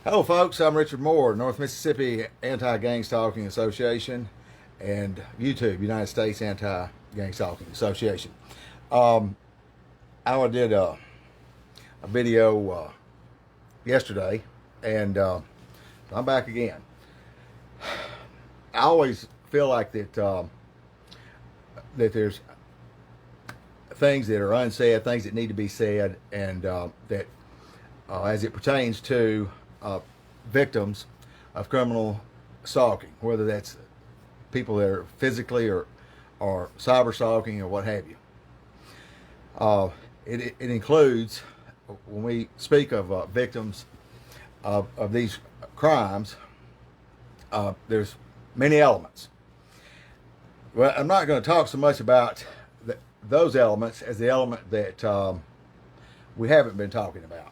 Hello, folks. I'm Richard Moore, North Mississippi Anti-Gang Stalking Association, and YouTube, United States Anti-Gang Stalking Association. Um, I did a video yesterday, and I'm back again. I always feel like that there's things that are unsaid, things that need to be said, and that as it pertains to victims of criminal stalking, whether that's people that are physically or cyber stalking or what have you. It includes, when we speak of victims of these crimes, there's many elements. Well, I'm not going to talk so much about those elements as the element that we haven't been talking about.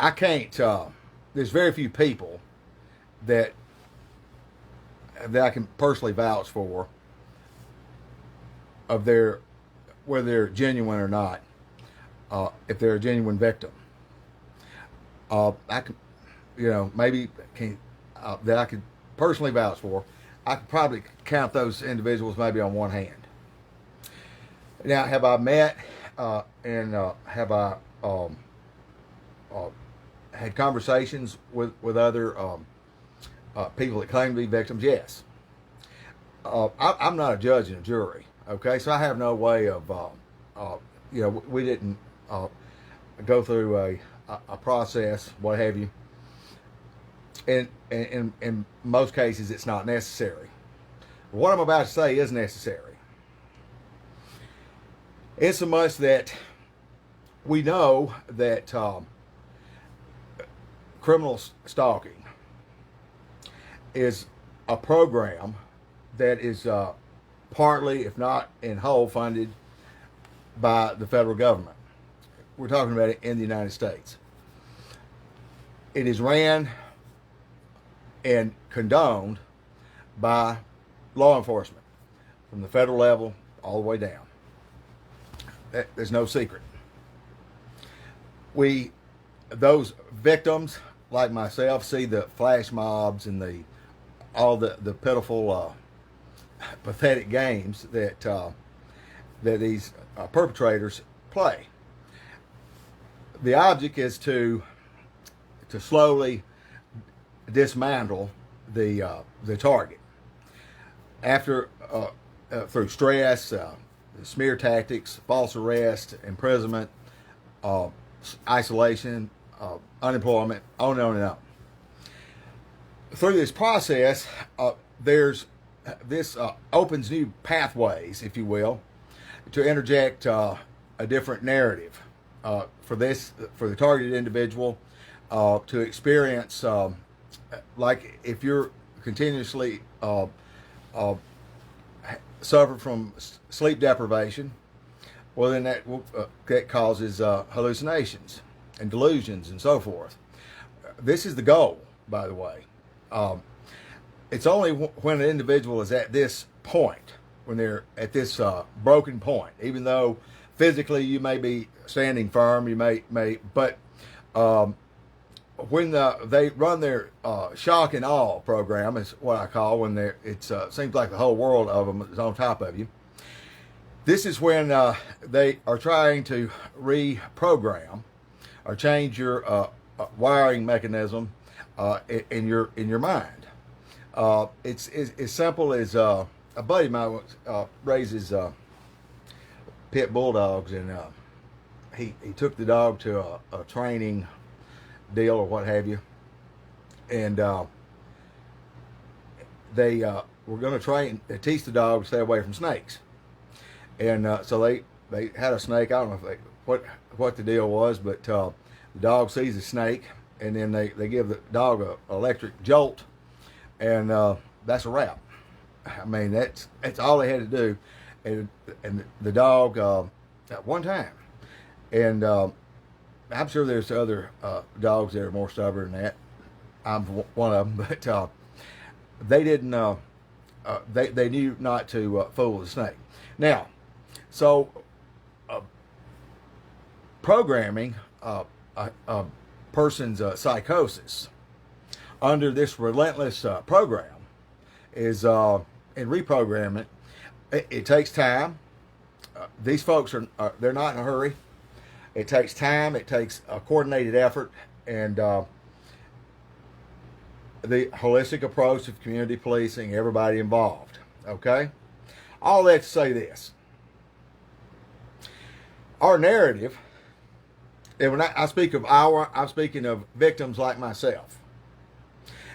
I can't. There's very few people that I can personally vouch for of their whether they're genuine or not. If they're a genuine victim, I can, maybe can that I could personally vouch for. I could probably count those individuals maybe on one hand. Now, have I met and have I had conversations with other people that claim to be victims? Yes. I'm not a judge and a jury, okay? So I have no way of, we didn't go through a process, what have you. And in most cases, it's not necessary. What I'm about to say is necessary. It's so much that we know that criminal stalking is a program that is partly, if not in whole, funded by the federal government. We're talking about it in the United States. It is ran and condoned by law enforcement from the federal level all the way down. There's no secret. Those victims like myself see the flash mobs and all the pitiful, pathetic games that these perpetrators play. The object is to slowly dismantle the target after through stress, smear tactics, false arrest, imprisonment, isolation, unemployment, on and on and on. Through this process, this opens new pathways, if you will, to interject a different narrative for the targeted individual to experience, like if you're continuously suffer from sleep deprivation, well, then that causes hallucinations and delusions and so forth. This is the goal, by the way. It's only when an individual is at this point, when they're at this broken point, even though physically you may be standing firm, but when they run their shock and awe program, is what I call when it seems like the whole world of them is on top of you. This is when they are trying to reprogram or change your wiring mechanism in your mind. It's as simple as a buddy of mine raises pit bulldogs, and he took the dog to a training deal or what have you, and they were going to teach the dog to stay away from snakes. And so they had a snake. I don't know if what the deal was, but the dog sees a snake, and then they give the dog an electric jolt, and that's a wrap. I mean, that's all they had to do, and the dog at one time, and I'm sure there's other dogs that are more stubborn than that. I'm one of them, but they didn't. They knew not to fool the snake. Now, so programming a person's psychosis under this relentless program is in reprogramming. It takes time. These folks they're not in a hurry. It takes time. It takes a coordinated effort, and the holistic approach of community policing, everybody involved. Okay, all that to say this: our narrative. And when I speak of I'm speaking of victims like myself.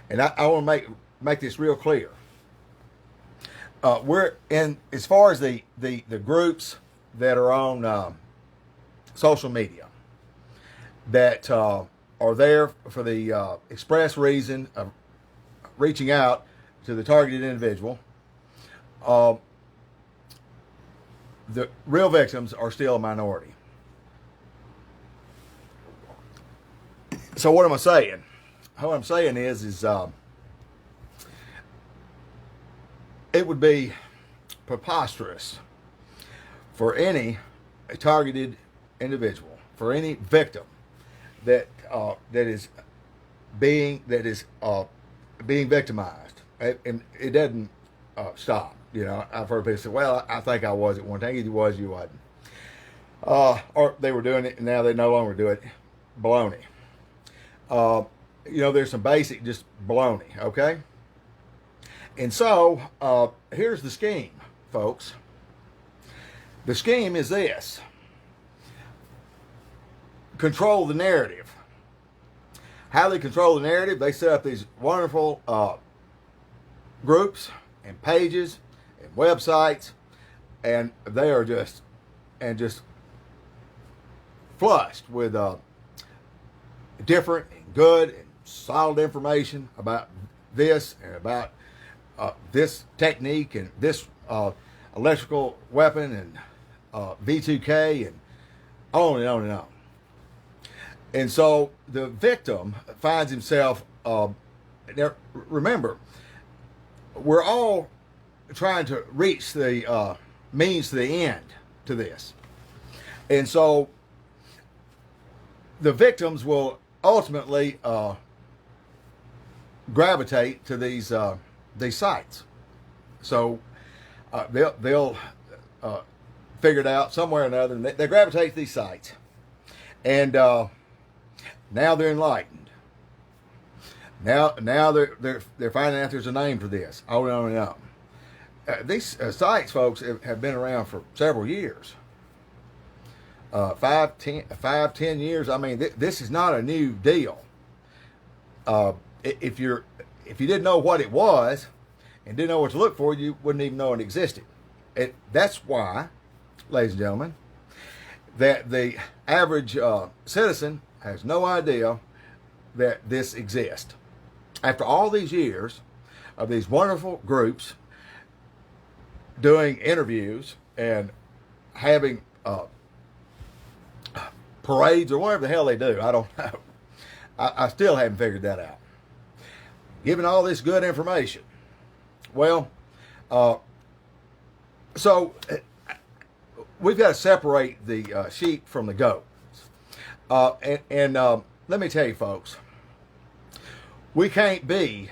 And I want to make this real clear. We're in, as far as the groups that are on social media that are there for the express reason of reaching out to the targeted individual, the real victims are still a minority. So what am I saying? What I'm saying is it would be preposterous for any targeted individual, for any victim that is being victimized, and it doesn't stop. You know, I've heard people say, "Well, I think I was at one time." Either was, you wasn't, or they were doing it and now they no longer do it. Baloney. You know, there's some basic just baloney, okay? And so, here's the scheme, folks. The scheme is this. Control the narrative. How they control the narrative, they set up these wonderful groups and pages and websites, and they are just flushed with different and good and solid information about this and about this technique and this electrical weapon and V2K and on and on and on. And so the victim finds himself, now remember, we're all trying to reach the means to the end to this. And so the victims will ultimately gravitate to these sites. So they'll figure it out somewhere or another, and they gravitate to these sites. And now they're enlightened. Now they're finding out there's a name for this. On and on and on. These sites, folks, have been around for several years. 5-10 years. I mean, this is not a new deal. If you didn't know what it was and didn't know what to look for, you wouldn't even know it existed. That's why, ladies and gentlemen, that the average citizen has no idea that this exists. After all these years of these wonderful groups doing interviews and having parades or whatever the hell they do, I don't know. I still haven't figured that out. Giving all this good information. Well, so we've got to separate the sheep from the goats. And let me tell you, folks, we can't be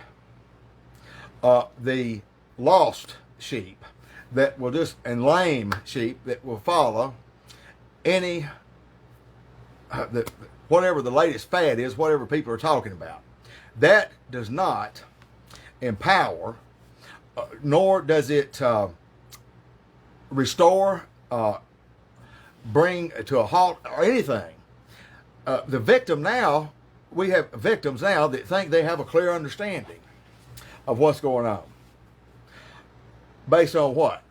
the lost sheep that will just, and lame sheep that will follow any, whatever the latest fad is, whatever people are talking about. That does not empower, nor does it restore, bring to a halt or anything. The victim now, we have victims now that think they have a clear understanding of what's going on. Based on what?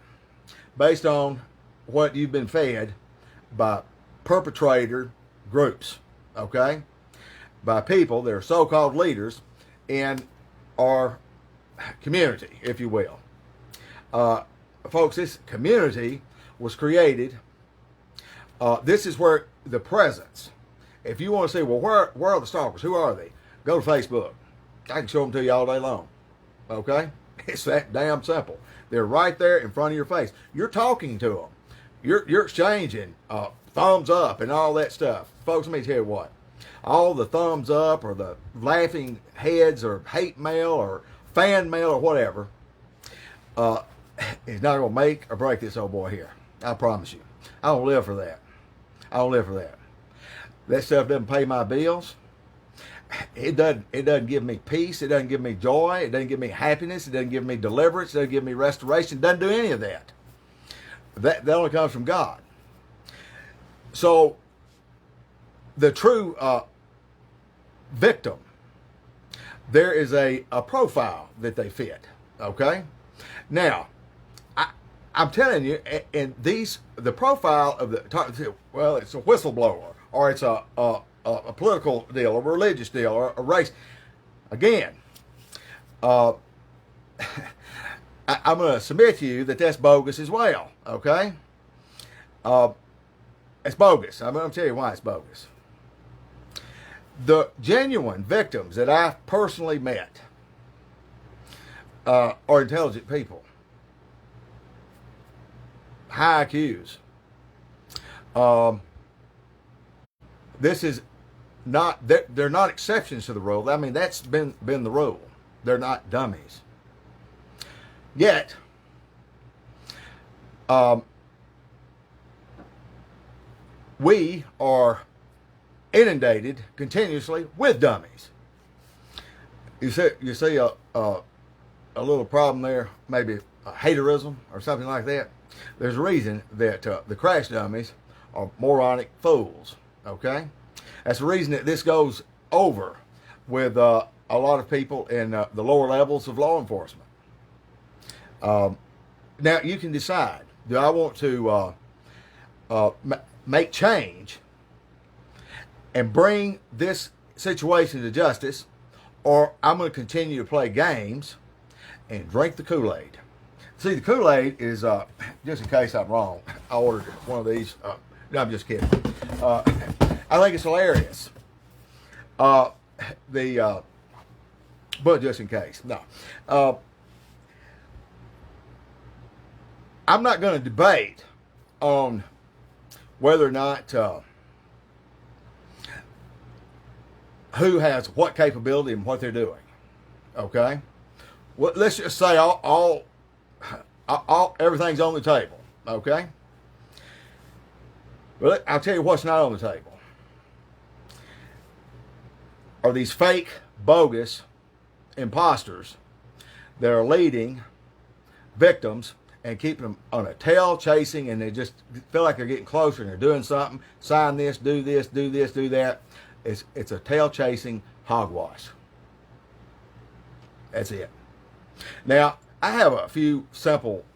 Based on what you've been fed by perpetrator groups, okay? By people that are so-called leaders in our community, if you will. Folks, this community was created. This is where the presence. If you want to say, well, where are the stalkers? Who are they? Go to Facebook. I can show them to you all day long. Okay? It's that damn simple. They're right there in front of your face. You're talking to them. You're exchanging thumbs up and all that stuff. Folks, let me tell you what. All the thumbs up or the laughing heads or hate mail or fan mail or whatever is not going to make or break this old boy here. I promise you. I don't live for that. I don't live for that. That stuff doesn't pay my bills. It doesn't give me peace. It doesn't give me joy. It doesn't give me happiness. It doesn't give me deliverance. It doesn't give me restoration. It doesn't do any of that. That only comes from God. So the true victim, there is a profile that they fit. Okay? Now, I'm telling you, and the profile of well, it's a whistleblower, or it's a political deal, a religious deal, or a race. Again, I'm going to submit to you that that's bogus as well. Okay, it's bogus. I'm going to tell you why it's bogus. The genuine victims that I've personally met are intelligent people. High IQs. This is not, they're not exceptions to the rule. I mean, that's been the rule. They're not dummies. Yet, we are inundated continuously with dummies. You see a little problem there, maybe a haterism or something like that. There's a reason that the crash dummies are moronic fools. Okay, that's the reason that this goes over with a lot of people in the lower levels of law enforcement. Now you can decide: do I want to make change and bring this situation to justice, or I'm going to continue to play games and drink the Kool-Aid? See, the Kool-Aid is, just in case I'm wrong, I ordered one of these. No, I'm just kidding. I think it's hilarious. But just in case, no. I'm not going to debate on whether or not who has what capability and what they're doing. Okay? Well, let's just say all everything's on the table. Okay? Well, I'll tell you what's not on the table. Are these fake, bogus imposters that are leading victims and keeping them on a tail chasing, and they just feel like they're getting closer and they're doing something. Sign this, do this, do this, do that. It's a tail chasing hogwash. That's it. Now, I have a few simple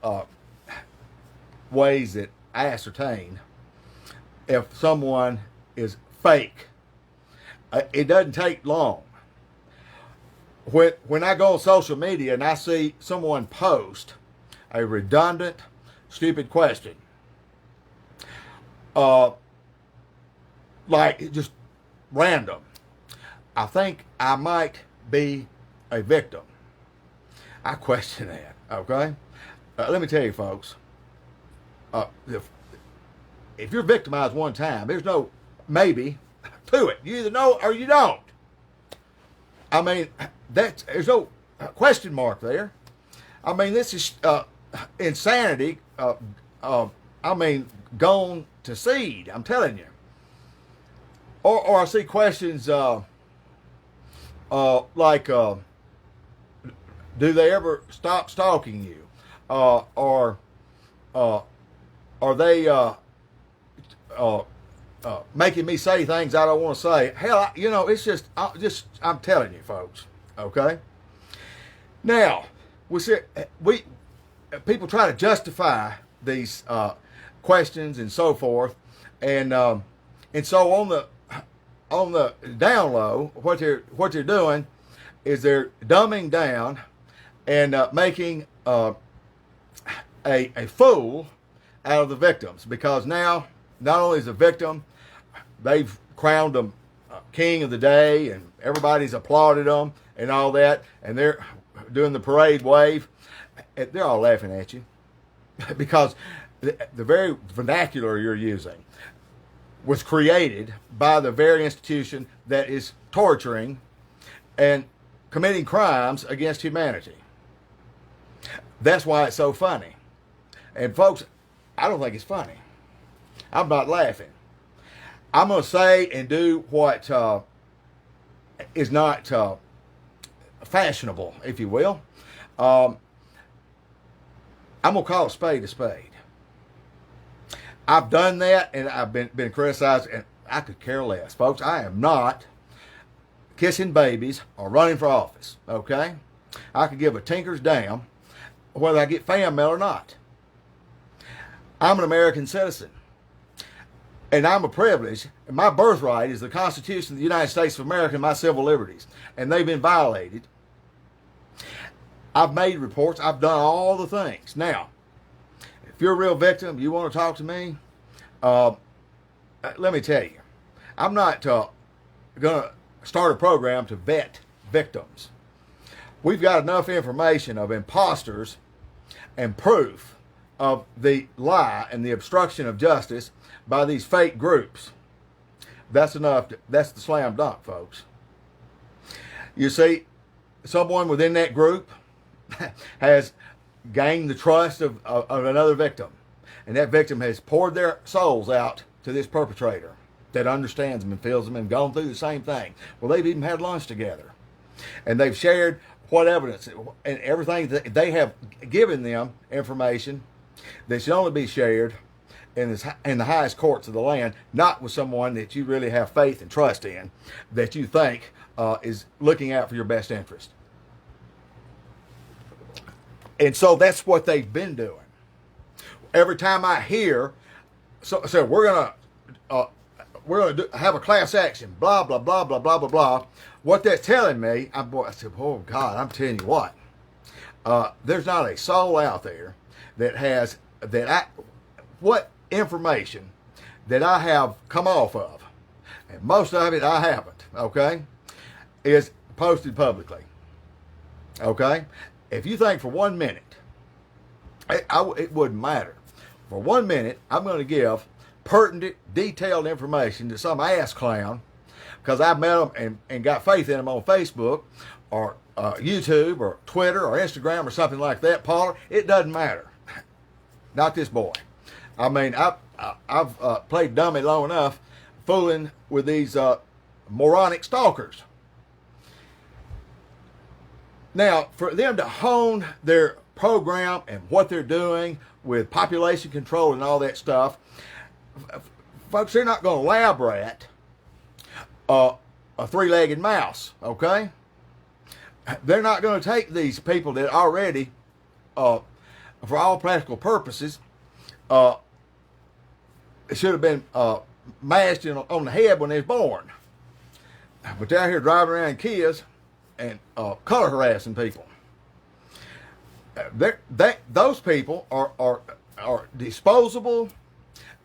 ways that I ascertain if someone is fake. It doesn't take long. When I go on social media and I see someone post a redundant, stupid question, like just random, I think I might be a victim. I question that. Okay, let me tell you, folks. If you're victimized one time, there's no maybe to it. You either know or you don't. I mean, there's no question mark there. I mean, this is insanity. I mean, gone to seed. I'm telling you. Or I see questions like, do they ever stop stalking you? Or are they making me say things I don't want to say? Hell, it's just I'm telling you, folks. Okay. Now, people try to justify these questions and so forth, and so on the down low, what they're doing is they're dumbing down and making a fool out of the victims, because now not only is the victim, they've crowned them king of the day and everybody's applauded them and all that, and they're doing the parade wave. They're all laughing at you because the very vernacular you're using. was created by the very institution that is torturing and committing crimes against humanity. That's why it's so funny. And folks, I don't think it's funny. I'm not laughing. I'm going to say and do what is not fashionable, if you will. I'm going to call a spade a spade. I've done that, and I've been criticized, and I could care less. Folks, I am not kissing babies or running for office, okay? I could give a tinker's damn whether I get fan mail or not. I'm an American citizen, and I'm a privilege, and my birthright is the Constitution of the United States of America and my civil liberties, and they've been violated. I've made reports. I've done all the things. Now, if you're a real victim, you want to talk to me, let me tell you, I'm not going to start a program to vet victims. We've got enough information of imposters and proof of the lie and the obstruction of justice by these fake groups. That's enough. That's the slam dunk, folks. You see, someone within that group has gained the trust of another victim. And that victim has poured their souls out to this perpetrator that understands them and feels them and gone through the same thing. Well, they've even had lunch together. And they've shared what evidence and everything. They have given them information that should only be shared in the highest courts of the land, not with someone that you really have faith and trust in, that you think is looking out for your best interest. And so that's what they've been doing. Every time I hear, so we're gonna have a class action, blah blah blah blah blah blah blah. What that's telling me, I said, oh God, I'm telling you what, there's not a soul out there that has what information that I have come off of, and most of it I haven't. Okay, is posted publicly. Okay. If you think for 1 minute, it wouldn't matter. For 1 minute, I'm going to give pertinent, detailed information to some ass clown because I met them and got faith in them on Facebook or YouTube or Twitter or Instagram or something like that. Paula, it doesn't matter. Not this boy. I mean, I've played dummy long enough fooling with these moronic stalkers. Now, for them to hone their program and what they're doing with population control and all that stuff, folks, they're not going to lab rat a three-legged mouse, okay? They're not going to take these people that already, for all practical purposes, should have been mashed on the head when they was born. But they're out here driving around Kias and color harassing people. Those people are disposable,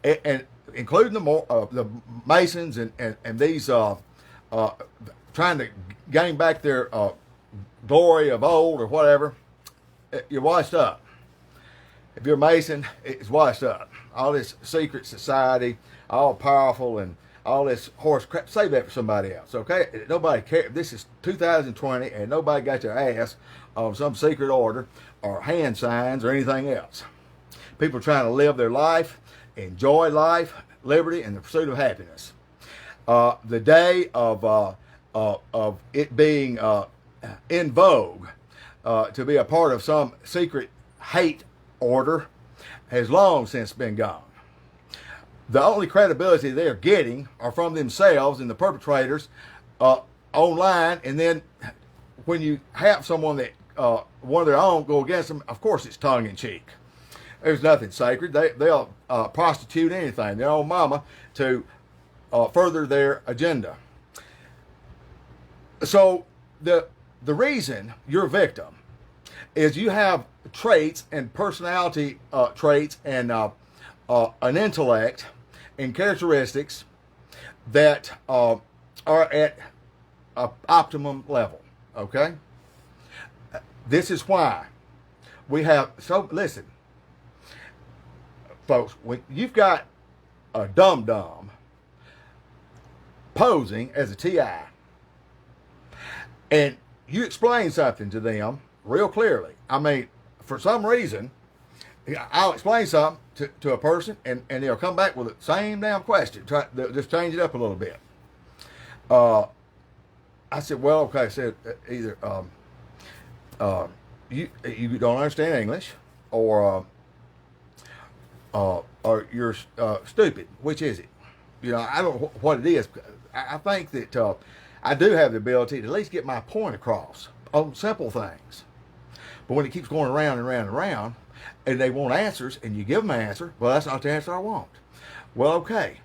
and including the Masons and these trying to gain back their glory of old or whatever. You're washed up. If you're a Mason, it's washed up. All this secret society, all powerful and all this horse crap, save that for somebody else, okay? Nobody cares. This is 2020, and nobody got their ass on some secret order or hand signs or anything else. People trying to live their life, enjoy life, liberty, and the pursuit of happiness. The day of it being in vogue to be a part of some secret hate order has long since been gone. The only credibility they're getting are from themselves and the perpetrators online, and then when you have someone that one of their own go against them, of course it's tongue-in-cheek. There's nothing sacred. They'll prostitute anything, their own mama, to further their agenda. So the reason you're a victim is you have traits and personality traits and an intellect and characteristics that are at an optimum level, okay? This is why we have, so listen, folks, when you've got a dum-dum posing as a TI, and you explain something to them real clearly. I mean, for some reason, I'll explain something to a person, and they'll come back with the same damn question. They'll just change it up a little bit. I said, well, okay. I said, either you don't understand English, or you're stupid. Which is it? You know, I don't know what it is. I think that I do have the ability to at least get my point across on simple things. But when it keeps going around and around and around, and they want answers, and you give them an answer, well, that's not the answer I want. Well, okay.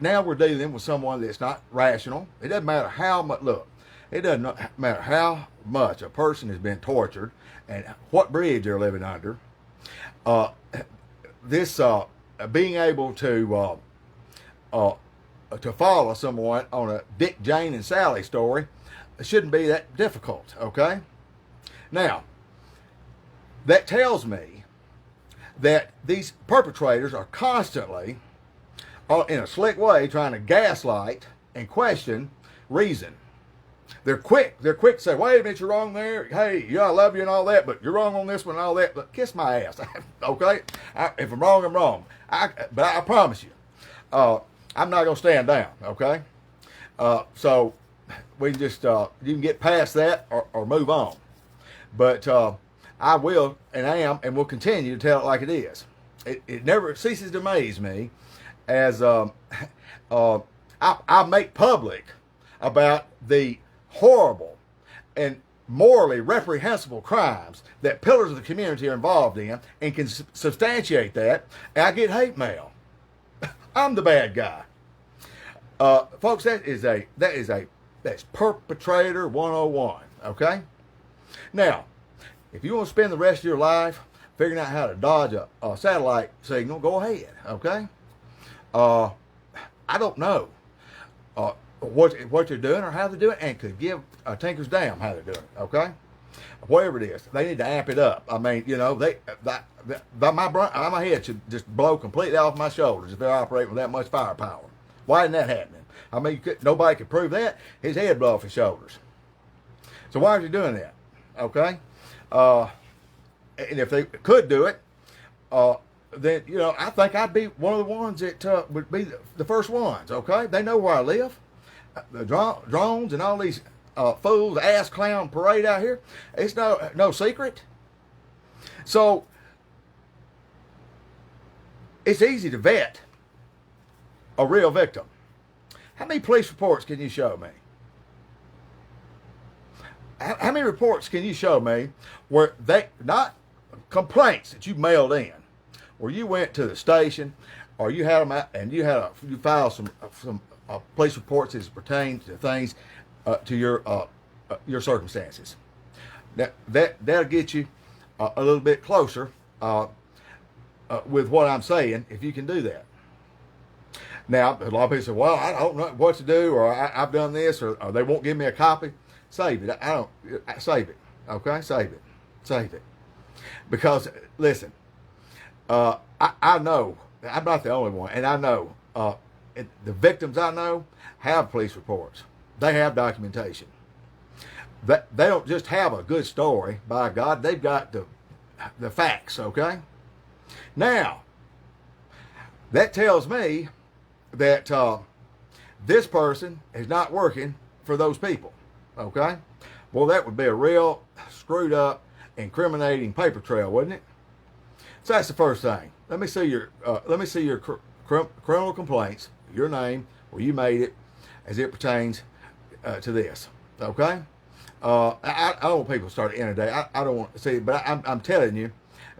Now we're dealing with someone that's not rational. It doesn't matter how much, look, it doesn't matter how much a person has been tortured and what bridge they're living under. This being able to follow someone on a Dick, Jane, and Sally story shouldn't be that difficult, okay? Now, that tells me that these perpetrators are constantly, in a slick way, trying to gaslight and question reason. They're quick to say, wait a minute, you're wrong there. Hey, yeah, I love you and all that, but you're wrong on this one and all that. But kiss my ass, okay? If I'm wrong, I'm wrong. But I promise you, I'm not going to stand down, okay? So we just, you can get past that or move on. But I will and am and will continue to tell it like it is. It never ceases to amaze me as I make public about the horrible and morally reprehensible crimes that pillars of the community are involved in, and can substantiate that, and I get hate mail. I'm the bad guy. Folks, that's perpetrator 101, okay? Now, if you want to spend the rest of your life figuring out how to dodge a satellite signal, go ahead, okay? I don't know what they're doing or how they're doing it, and could give a tinker's damn how they're doing it, okay? Whatever it is, they need to amp it up. I mean, you know, my head should just blow completely off my shoulders if they're operating with that much firepower. Why isn't that happening? I mean, nobody could prove that. His head blow off his shoulders. So why is he doing that? Okay? And if they could do it, then, you know, I think I'd be one of the ones that would be the first ones, okay? They know where I live. The drones and all these fools, ass clown parade out here, it's no secret. So it's easy to vet a real victim. How many police reports can you show me? How many reports can you show me where not complaints that you mailed in, where you went to the station, or you had them out and you filed some police reports as pertain to things to your circumstances? That'll get you a little bit closer with what I'm saying if you can do that. Now, a lot of people say, well, I don't know what to do, or I've done this, or they won't give me a copy. Save it. Save it. Okay? Save it. Because, listen, I know, I'm not the only one, and I know the victims I know have police reports. They have documentation. They don't just have a good story, by God, they've got the facts, okay? Now, that tells me that this person is not working for those people, okay? Well, that would be a real screwed up, incriminating paper trail, wouldn't it? So that's the first thing. Let me see your criminal complaints, your name, where you made it, as it pertains to this, okay? I don't want people to start inundating. I don't want to see, but I'm telling you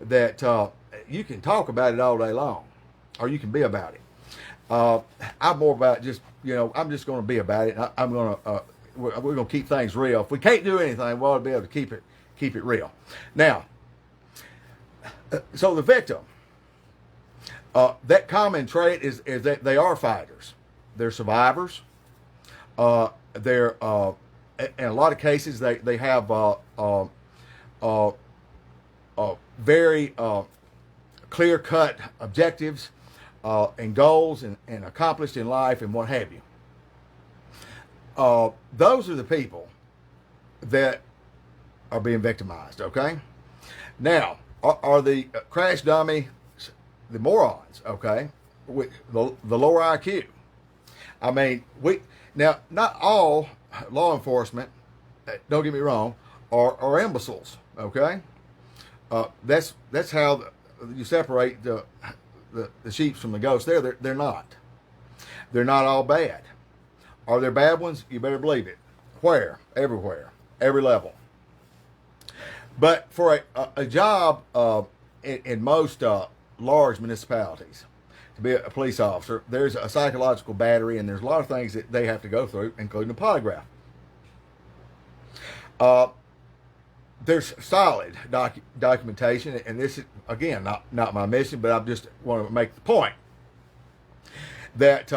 that you can talk about it all day long, or you can be about it. I'm more about just, you know, I'm just going to be about it. I'm going to, we're going to keep things real. If we can't do anything, we'll be able to keep it real. Now, so the victim, that common trait is that they are fighters. They're survivors. They're, in a lot of cases, they have very clear-cut objectives and goals and accomplished in life and what have you. those are the people that are being victimized. Okay. Now, are the crash dummy the morons? Okay, with the lower IQ. I mean, now not all law enforcement. Don't get me wrong, are imbeciles. Okay, that's how you separate the sheep from the goats. They're not. They're not all bad. Are there bad ones? You better believe it. Where? Everywhere. Every level. But for a job in most large municipalities, to be a police officer, there's a psychological battery, and there's a lot of things that they have to go through, including a polygraph. There's solid documentation, and this is, again, not my mission, but I just want to make the point that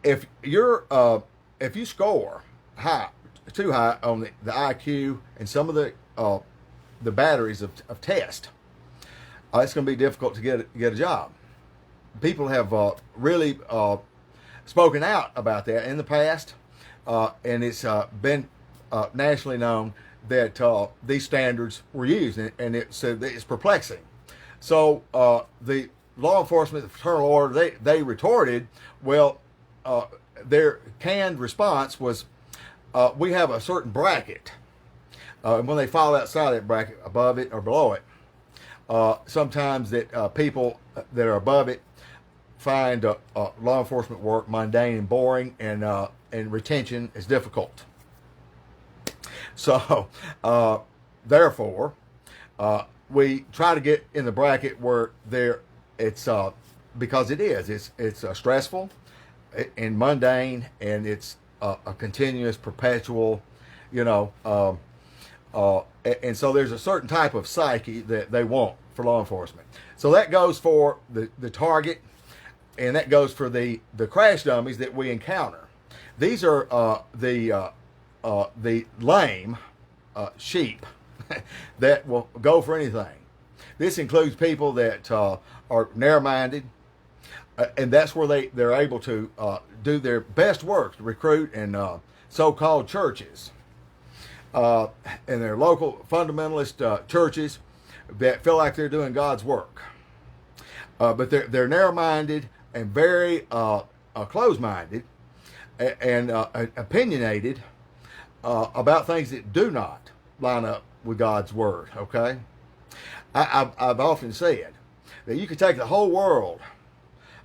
if you score too high on the IQ and some of the batteries of test, it's going to be difficult to get a job. People have really spoken out about that in the past, and it's been nationally known that these standards were used, and it's perplexing. So the law enforcement, the fraternal order, they retorted, well, their canned response was, we have a certain bracket, and when they fall outside that bracket, above it or below it, sometimes that people that are above it find law enforcement work mundane and boring, and retention is difficult. So, therefore, we try to get in the bracket where it's because it's stressful and mundane, and it's a continuous, perpetual, and so there's a certain type of psyche that they want for law enforcement. So that goes for the target, and that goes for the crash dummies that we encounter. These are the lame sheep that will go for anything. This includes people that are narrow-minded, and that's where they're able to do their best work to recruit in so-called churches, and their local fundamentalist churches that feel like they're doing God's work. But they're narrow-minded and very closed-minded and opinionated about things that do not line up with God's word. Okay, I've often said that you could take the whole world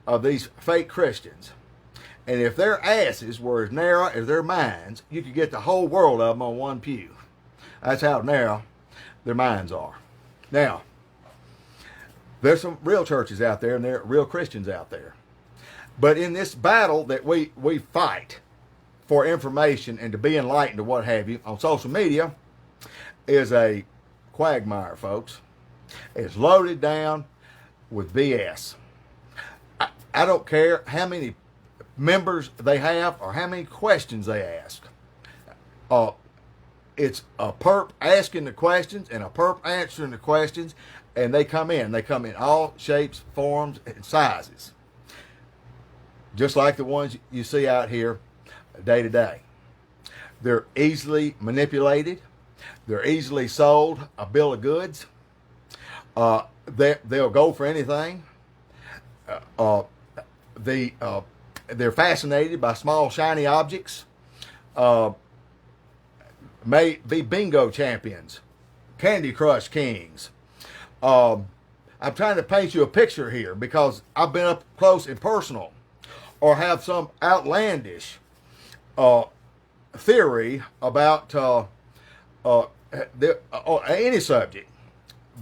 of these fake Christians, and if their asses were as narrow as their minds, you could get the whole world of them on one pew. That's how narrow their minds are. Now, there's some real churches out there, and there are real Christians out there. But in this battle that we fight for information and to be enlightened or what have you on social media is a quagmire, folks. It's loaded down with BS. I don't care how many members they have or how many questions they ask. It's a perp asking the questions and a perp answering the questions, and they come in. They come in all shapes, forms, and sizes. Just like the ones you see out here day to day. They're easily manipulated. They're easily sold a bill of goods. They'll go for anything. They're fascinated by small shiny objects. May be bingo champions, Candy Crush kings. I'm trying to paint you a picture here because I've been up close and personal, or have some outlandish theory about any subject,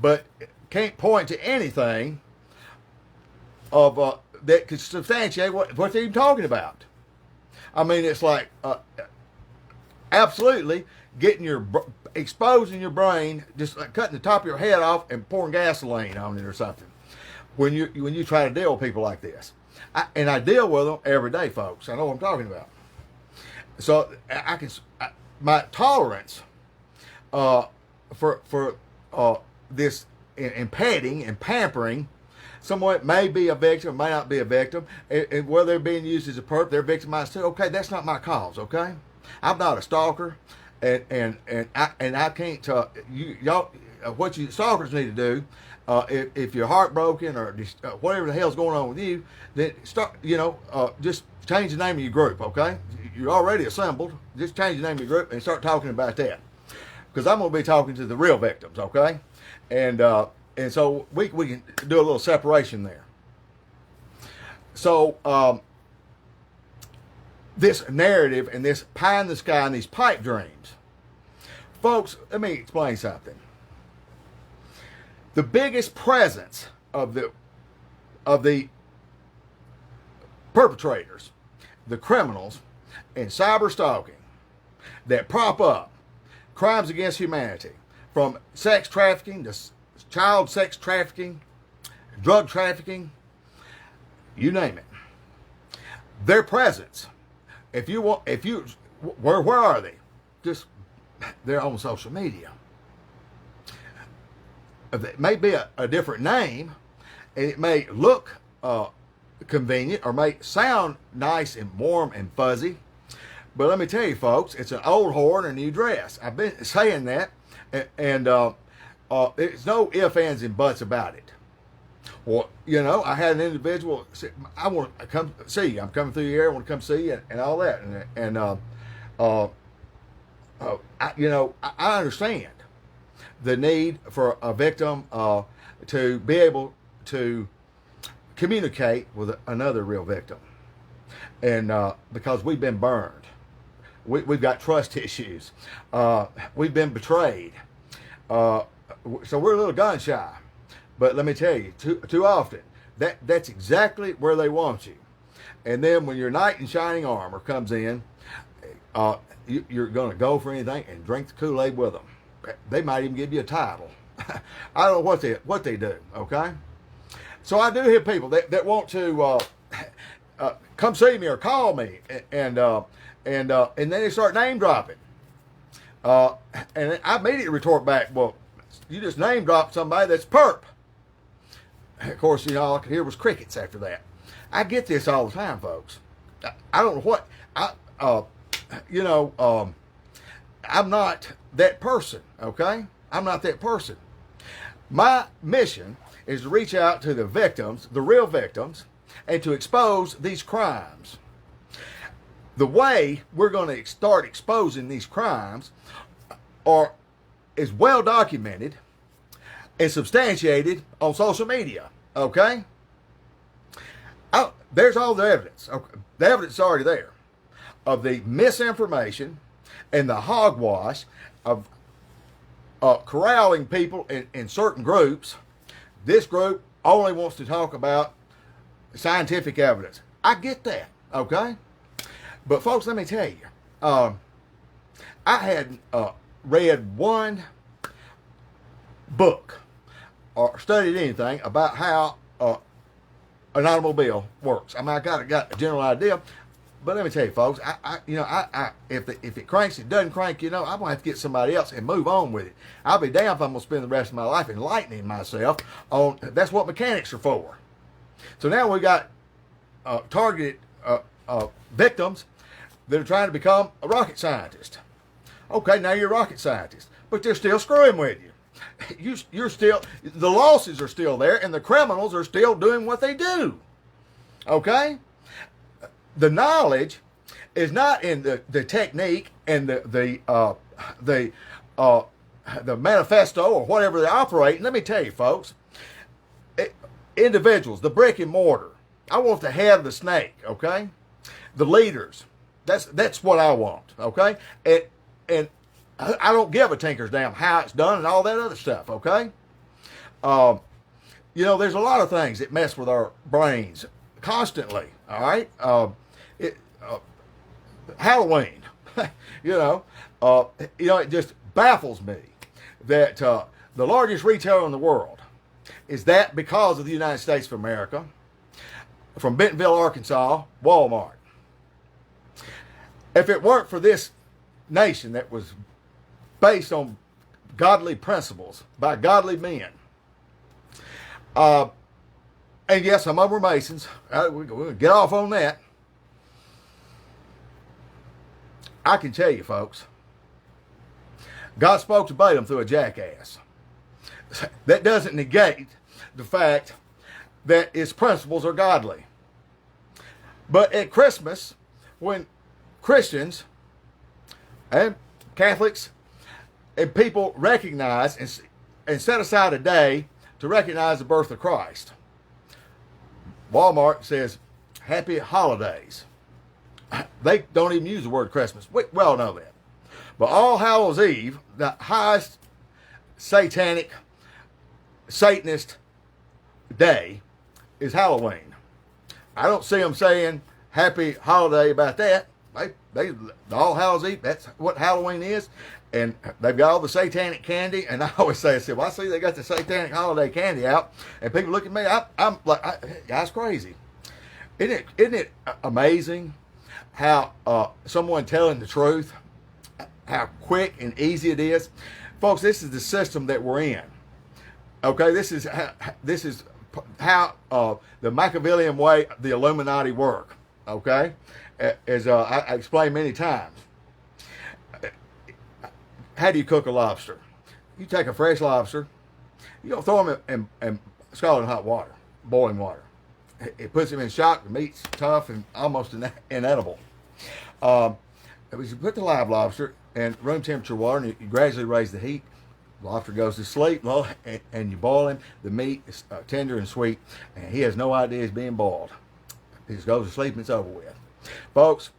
but can't point to anything of that could substantiate what they're even talking about. I mean, it's like absolutely exposing your brain, just like cutting the top of your head off and pouring gasoline on it or something. When you try to deal with people like this, I deal with them every day, folks. I know what I'm talking about. So my tolerance for this and padding and pampering someone may be a victim, may not be a victim, and whether they're being used as a perp, they're victimized too. Okay, that's not my cause. Okay, I'm not a stalker, and I can't. Y'all, what you stalkers need to do, if you're heartbroken or just, whatever the hell's going on with you, then start. Just change the name of your group. Okay, you're already assembled. Just change the name of your group and start talking about that, because I'm going to be talking to the real victims. Okay, and so we can do a little separation there. So this narrative and this pie in the sky and these pipe dreams, folks, let me explain something. The biggest presence of the perpetrators, the criminals, in cyber stalking that prop up crimes against humanity, from sex trafficking to child sex trafficking, drug trafficking, you name it. Their presence, where are they? They're on social media. It may be a different name, and it may look convenient or may sound nice and warm and fuzzy, but let me tell you, folks, it's an old whore in a new dress. I've been saying that, and there's no ifs, ands, and buts about it. Well, I had an individual say, I want to come see you. I'm coming through your area. I want to come see you and all that. I understand the need for a victim to be able to communicate with another real victim. And because we've been burned. We've got trust issues. We've been betrayed. So we're a little gun shy. But let me tell you, too often, that's exactly where they want you. And then when your knight in shining armor comes in, you're going to go for anything and drink the Kool-Aid with them. They might even give you a title. I don't know what they do, okay? So I do hear people that want to come see me or call me, and then they start name dropping. And I immediately retort back, well, you just name dropped somebody that's perp. Of course, all I could hear was crickets after that. I get this all the time, folks. I don't know what I'm not that person, okay? I'm not that person. My mission is to reach out to the victims, the real victims, and to expose these crimes. The way we're going to start exposing these crimes is well documented and substantiated on social media, okay? There's all the evidence. Okay. The evidence is already there of the misinformation and the hogwash of corralling people in certain groups. This group only wants to talk about scientific evidence. I get that, okay? But folks, let me tell you, I had read one book or studied anything about how an automobile works. I mean, I got a general idea, but let me tell you, folks, if it cranks, it doesn't crank, I'm gonna have to get somebody else and move on with it. I'll be damned if I'm gonna spend the rest of my life enlightening myself on. That's what mechanics are for. So now we got targeted victims that are trying to become a rocket scientist. Okay, now you're a rocket scientist, but they're still screwing with you. You're still, the losses are still there, and the criminals are still doing what they do. Okay? The knowledge is not in the technique and the manifesto or whatever they operate. And let me tell you, folks, individuals, the brick and mortar. I want the head of the snake. Okay, the leaders. That's what I want. Okay, and I don't give a tinker's damn how it's done and all that other stuff. Okay, there's a lot of things that mess with our brains constantly. All right, Halloween. It just baffles me that the largest retailer in the world is that because of the United States of America, from Bentonville, Arkansas, Walmart. If it weren't for this nation that was based on godly principles by godly men, And yes, some of them were Masons. We'll get off on that. I can tell you, folks, God spoke to Balaam through a jackass. That doesn't negate the fact that its principles are godly. But at Christmas, when Christians and Catholics and people recognize and set aside a day to recognize the birth of Christ, Walmart says, Happy Holidays. They don't even use the word Christmas. We all know that. But All Hallows Eve, the highest satanic, Satanist day, is Halloween. I don't see them saying Happy Holiday about that. The All Hallows Eve, that's what Halloween is. And they've got all the satanic candy. And I always say, I see they got the satanic holiday candy out. And people look at me, I'm like, that's crazy. Isn't it amazing how someone telling the truth, how quick and easy it is? Folks, this is the system that we're in. Okay, this is how the Machiavellian way, the Illuminati work. Okay, as I explained many times. How do you cook a lobster? You take a fresh lobster, you don't throw them in scalding hot water, boiling water. It puts them in shock. The meat's tough and almost inedible. You put the live lobster in room temperature water, and you gradually raise the heat. The lobster goes to sleep, and you boil him. The meat is tender and sweet, and he has no idea he's being boiled. He just goes to sleep and it's over with. Folks,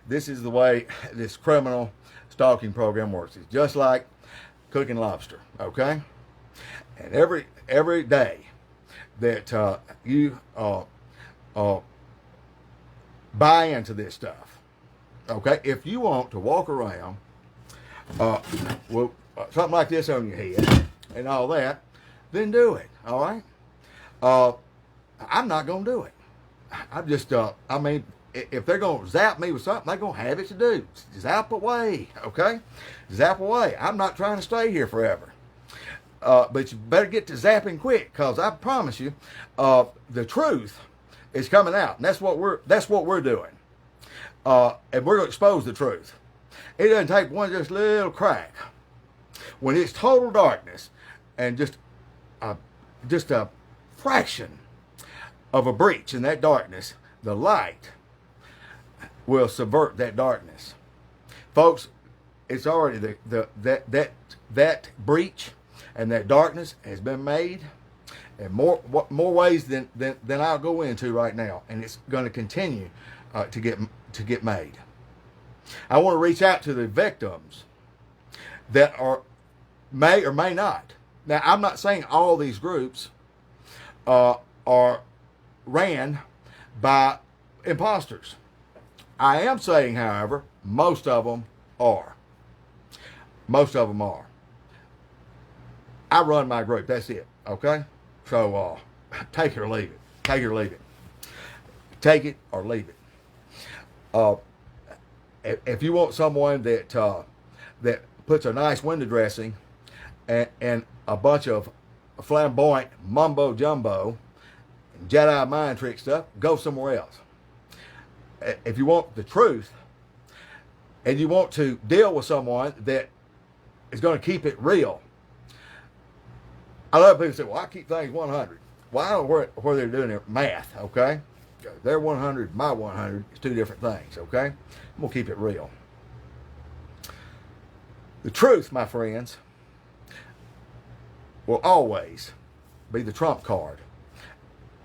this is the way this criminal stalking program works. It's just like cooking lobster, okay? And every day that you buy into this stuff, okay? If you want to walk around with something like this on your head and all that, then do it, all right? I'm not going to do it. I'm just, if they're going to zap me with something, they're going to have it to do. Zap away, okay? Zap away. I'm not trying to stay here forever. But you better get to zapping quick, because I promise you, the truth is coming out. And that's what we're doing. And we're going to expose the truth. It doesn't take one just little crack. When it's total darkness and just a fraction of a breach in that darkness, the light will subvert that darkness. Folks, it's already that breach and that darkness has been made in more ways than I'll go into right now, and it's going to continue to get made. I want to reach out to the victims that may or may not. Now, I'm not saying all these groups are ran by imposters. I am saying, however, most of them are. Most of them are. I run my group. That's it. Okay? So, take it or leave it. Take it or leave it. Take it or leave it. If you want someone that puts a nice window dressing and a bunch of flamboyant mumbo jumbo, Jedi mind trick stuff, go somewhere else. If you want the truth and you want to deal with someone that is going to keep it real, I love people say, well, I keep things 100. Well, I don't know where they're doing their math, okay? Their 100, my 100 is two different things, okay? I'm going to keep it real. The truth, my friends, will always be the trump card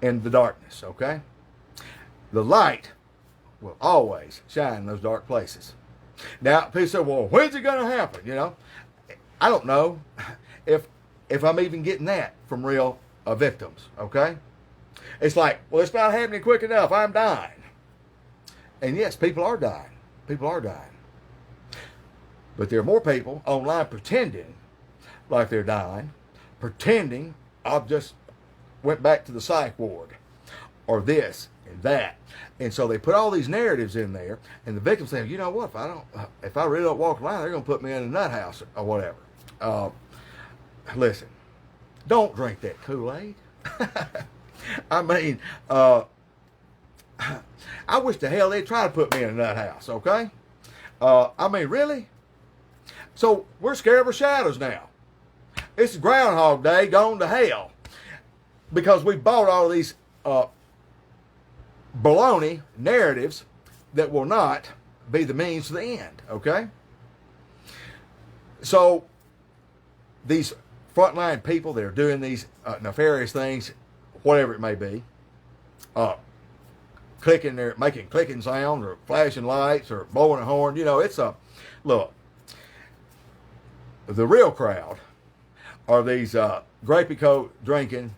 in the darkness, okay? The light will always shine in those dark places. Now, people say, well, when's it going to happen? You know, I don't know if I'm even getting that from real victims, okay? It's like, well, it's not happening quick enough. I'm dying. And yes, people are dying. People are dying. But there are more people online pretending like they're dying, pretending I've just went back to the psych ward, or this and that. And so they put all these narratives in there, and the victims say, you know what, if I really don't walk around, they're going to put me in a nut house or whatever. Listen, don't drink that Kool-Aid. I mean, I wish the hell they'd try to put me in a nut house, okay? I mean, really? So we're scared of our shadows now. It's Groundhog Day gone to hell because we bought all of these baloney narratives that will not be the means to the end, okay? So these frontline people that are doing these nefarious things, whatever it may be, making clicking sounds or flashing lights or blowing a horn, it's look, the real crowd are these grapey coat drinking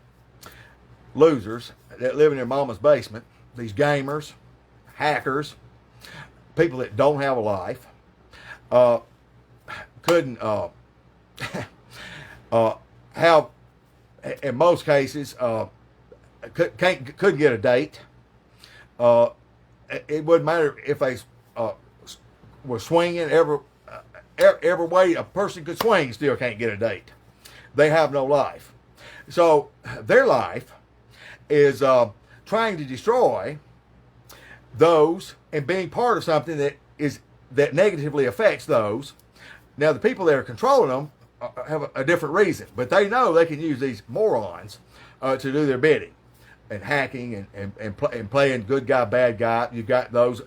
losers that live in their mama's basement, these gamers, hackers, people that don't have a life, couldn't have, in most cases, couldn't get a date. It wouldn't matter if they were swinging every way a person could swing, still can't get a date. They have no life. So their life is trying to destroy those and being part of something that negatively affects those. Now the people that are controlling them have a different reason, but they know they can use these morons to do their bidding, and hacking and playing good guy, bad guy. You've got those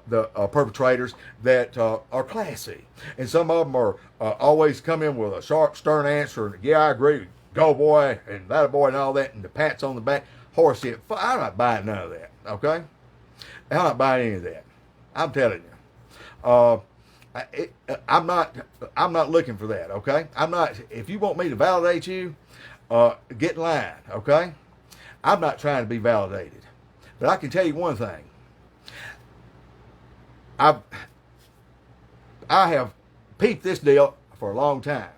the perpetrators that are classy, and some of them are always come in with a sharp, stern answer. And, yeah, I agree. Go boy, and that boy, and all that, and the pats on the back, horse shit. I'm not buying none of that. Okay, I'm not buying any of that. I'm telling you. I'm not looking for that, okay? I'm not. If you want me to validate you, get in line, okay? I'm not trying to be validated, but I can tell you one thing. I have peeped this deal for a long time.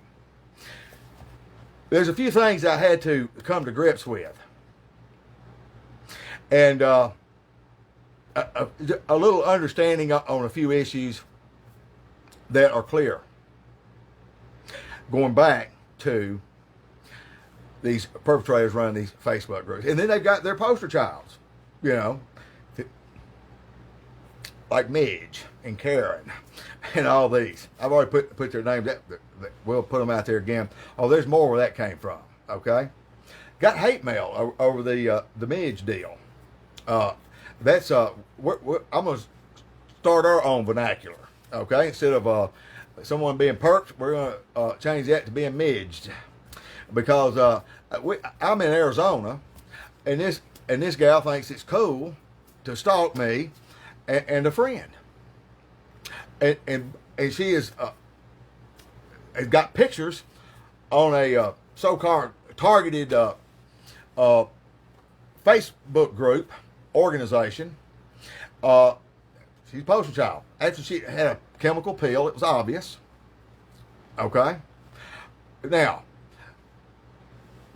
There's a few things I had to come to grips with, and a little understanding on a few issues that are clear. Going back to these perpetrators running these Facebook groups. And then they've got their poster childs, like Midge and Karen and all these. I've already put their names out. We'll put them out there again. Oh, there's more where that came from, okay? Got hate mail over the Midge deal. That's, I'm going to start our own vernacular. Okay, instead of someone being perked, we're going to change that to being midged, because I'm in Arizona, and this gal thinks it's cool to stalk me and a friend, and she has got pictures on a so-called targeted Facebook group organization. She's a poster child. After she had a chemical peel, it was obvious. Okay? Now,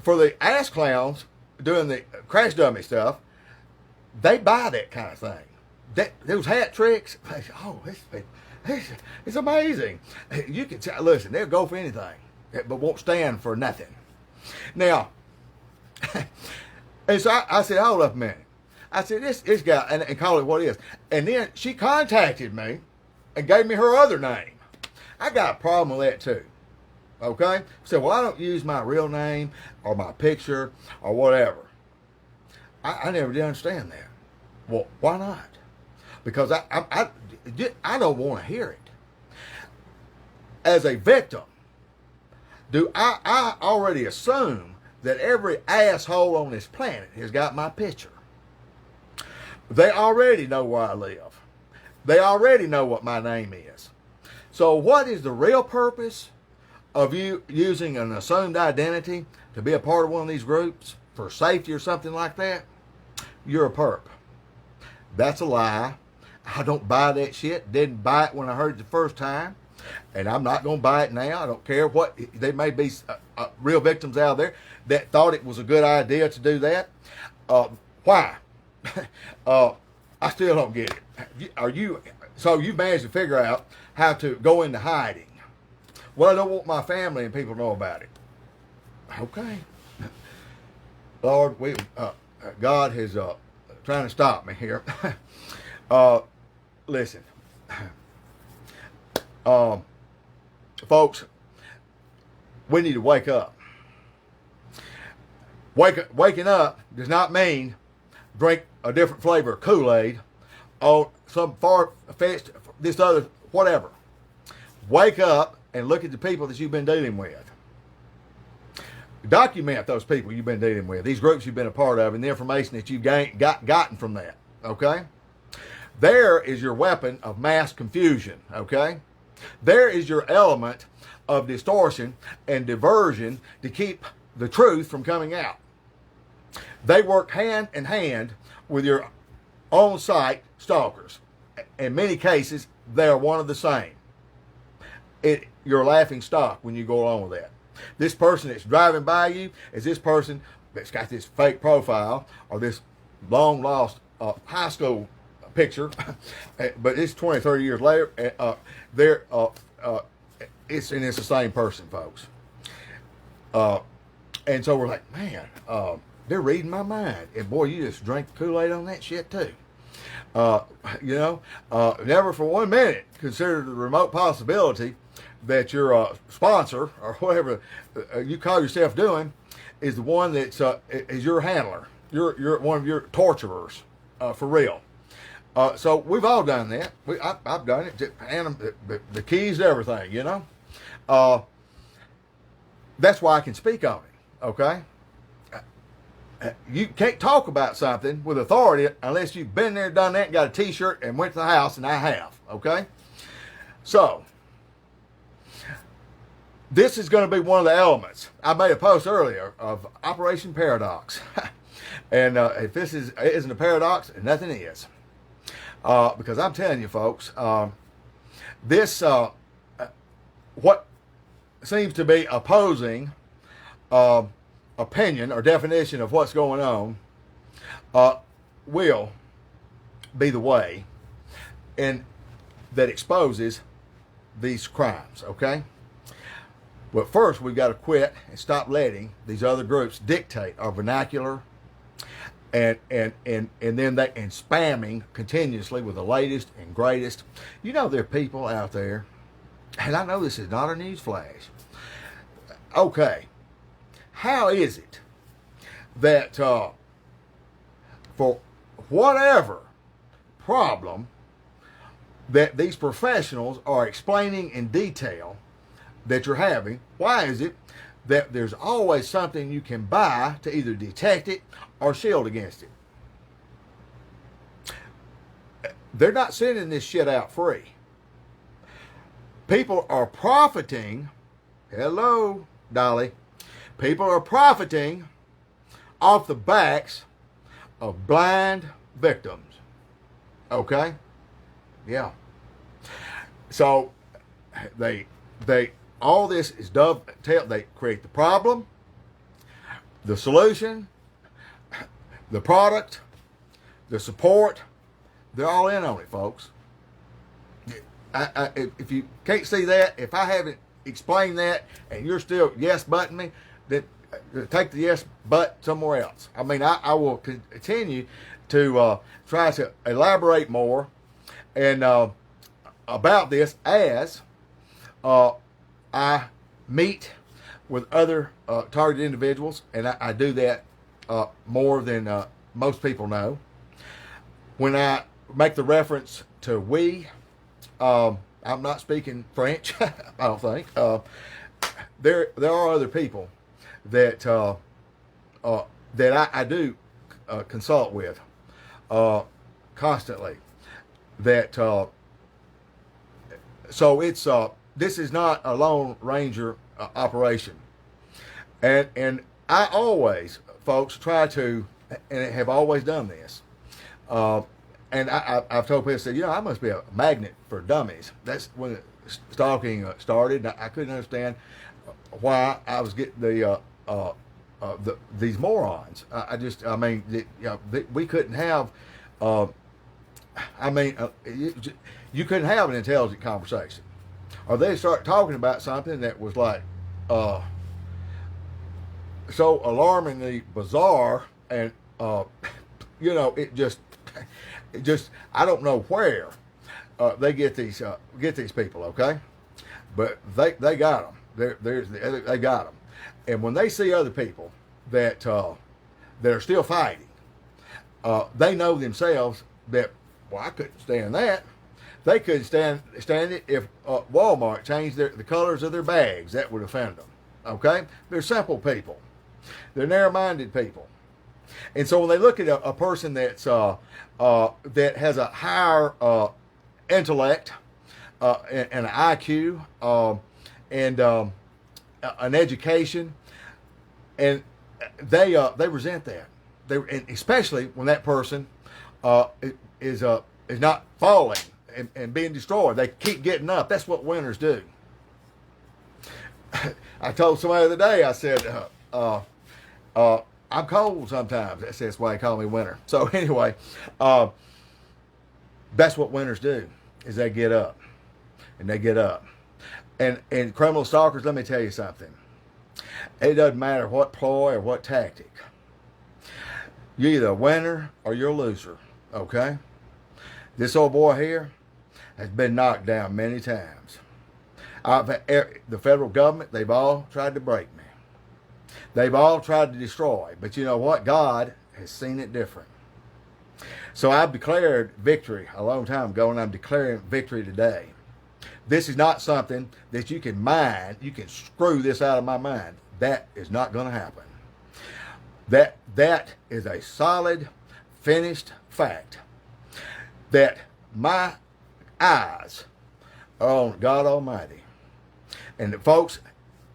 for the ass clowns doing the crash dummy stuff, they buy that kind of thing. Those hat tricks, oh, it's amazing. You can listen, they'll go for anything, but won't stand for nothing. Now, and so I said, hold up a minute. I said, this guy, and call it what it is. And then she contacted me and gave me her other name. I got a problem with that too. Okay? So, well, I don't use my real name or my picture or whatever. I never did understand that. Well, why not? Because I don't want to hear it. As a victim, do I already assume that every asshole on this planet has got my picture? They already know where I live. They already know what my name is. So what is the real purpose of you using an assumed identity to be a part of one of these groups for safety or something like that? You're a perp. That's a lie. I don't buy that shit. Didn't buy it when I heard it the first time. And I'm not going to buy it now. I don't care what. There may be real victims out there that thought it was a good idea to do that. Why? I still don't get it. So you managed to figure out how to go into hiding. Well, I don't want my family and people to know about it. Okay. Lord, God is trying to stop me here. Listen, folks, we need to wake up. Waking up does not mean drink a different flavor of Kool-Aid or some far-fetched, this other, whatever. Wake up and look at the people that you've been dealing with. Document those people you've been dealing with, these groups you've been a part of, and the information that you've gotten from that, okay? There is your weapon of mass confusion, okay? There is your element of distortion and diversion to keep the truth from coming out. They work hand in hand with your on-site stalkers. In many cases, they are one of the same. You're a laughing stock when you go along with that. This person that's driving by you is this person that's got this fake profile or this long-lost high school picture, but it's 20, 30 years later, it's the same person, folks. And so we're like, man, they're reading my mind. And boy, you just drank Kool-Aid on that shit too. Never for 1 minute consider the remote possibility that your sponsor or whatever you call yourself doing is the one that's is your handler. You're one of your torturers for real. So we've all done that. I've done it. And the keys to everything, you know. That's why I can speak on it. Okay. You can't talk about something with authority unless you've been there, done that, got a T-shirt, and went to the house, and I have. Okay. So this is going to be one of the elements. I made a post earlier of Operation Paradox. And if this isn't a paradox, nothing is. Because I'm telling you, folks, this, what seems to be opposing opinion or definition of what's going on will be the way and that exposes these crimes, okay? But first, we've got to quit and stop letting these other groups dictate our vernacular and then spamming continuously with the latest and greatest. You know, there are people out there, and I know this is not a news flash. Okay, how is it that for whatever problem that these professionals are explaining in detail that you're having, why is it that there's always something you can buy to either detect it or shield against it? They're not sending this shit out free. People are profiting. Hello, Dolly. People are profiting off the backs of blind victims. Okay? Yeah. So they all this is dovetailed. They create the problem, the solution, the product, the support. They're all in on it, folks. If you can't see that, if I haven't explained that and you're still yes butting me, then take the yes but somewhere else. I mean, I will continue to try to elaborate more and about this as I meet with other targeted individuals, and I do that more than most people know. When I make the reference to we, I'm not speaking French, I don't think. There are other people that that I do consult with constantly. That so it's this is not a Lone Ranger operation, and I always, folks, try to and have always done this. And I've told people, said, I must be a magnet for dummies. That's when stalking started. I couldn't understand why I was getting these morons. We couldn't have. You couldn't have an intelligent conversation, or they start talking about something that was like so alarmingly bizarre and uh, it just, I don't know where they get these people, okay? But they got them. They got them. And when they see other people that are still fighting, they know themselves that, well, I couldn't stand that. They couldn't stand it if Walmart changed the colors of their bags. That would offend them. Okay? They're simple people. They're narrow-minded people. And so when they look at a person that's that has a higher intellect and an IQ and an education, and they resent that. And especially when that person is not falling and being destroyed. They keep getting up. That's what winners do. I told somebody the other day, I said, I'm cold sometimes. That's why they call me winner. So anyway, that's what winners do, is they get up. And they get up. And criminal stalkers, let me tell you something. It doesn't matter what ploy or what tactic. You're either a winner or you're a loser. Okay? This old boy here has been knocked down many times. The federal government, they've all tried to break me. They've all tried to destroy. But you know what? God has seen it different. So I've declared victory a long time ago, and I'm declaring victory today. This is not something that you can mind. You can screw this out of my mind. That is not going to happen. That is a solid, finished fact. That my eyes are on God Almighty. And folks,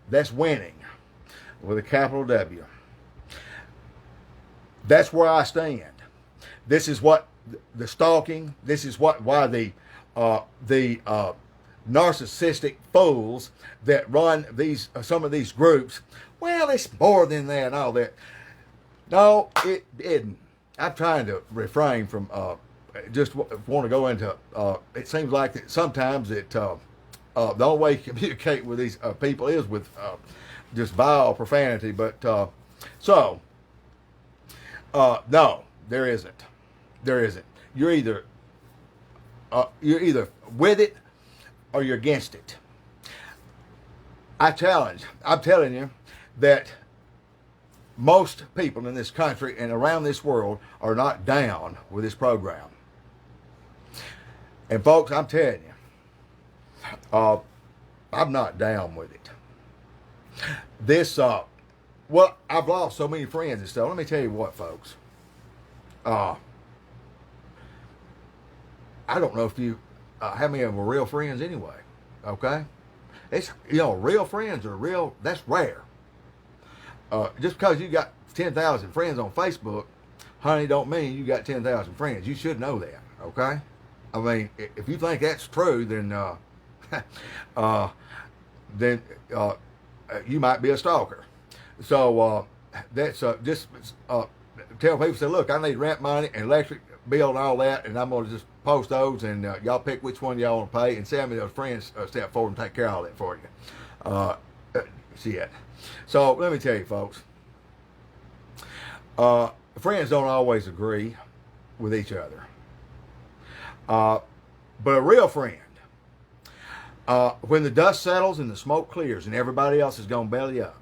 that's winning with a capital W. That's where I stand. This is what the stalking, this is why the narcissistic fools that run some of these groups, well, it's more than that and all that. No, it isn't. I'm trying to refrain from just want to go into. It seems like that sometimes the only way you communicate with these people is with just vile profanity. But no, there isn't. There isn't. You're either with it or you're against it. I'm telling you that most people in this country and around this world are not down with this program. And folks, I'm telling you, I'm not down with it. Well, I've lost so many friends and stuff. Let me tell you what, folks. I don't know if how many of them are real friends anyway. Okay? It's, real friends are real, that's rare. Just because you got 10,000 friends on Facebook, honey, don't mean you got 10,000 friends. You should know that, okay? I mean, if you think that's true, then you might be a stalker. So that's just tell people, say, look, I need rent money and electric bill and all that, and I'm going to just post those, and y'all pick which one y'all want to pay, and see how many of those friends step forward and take care of all that for you. See it. So let me tell you, folks, friends don't always agree with each other. But a real friend, when the dust settles and the smoke clears and everybody else is going belly up,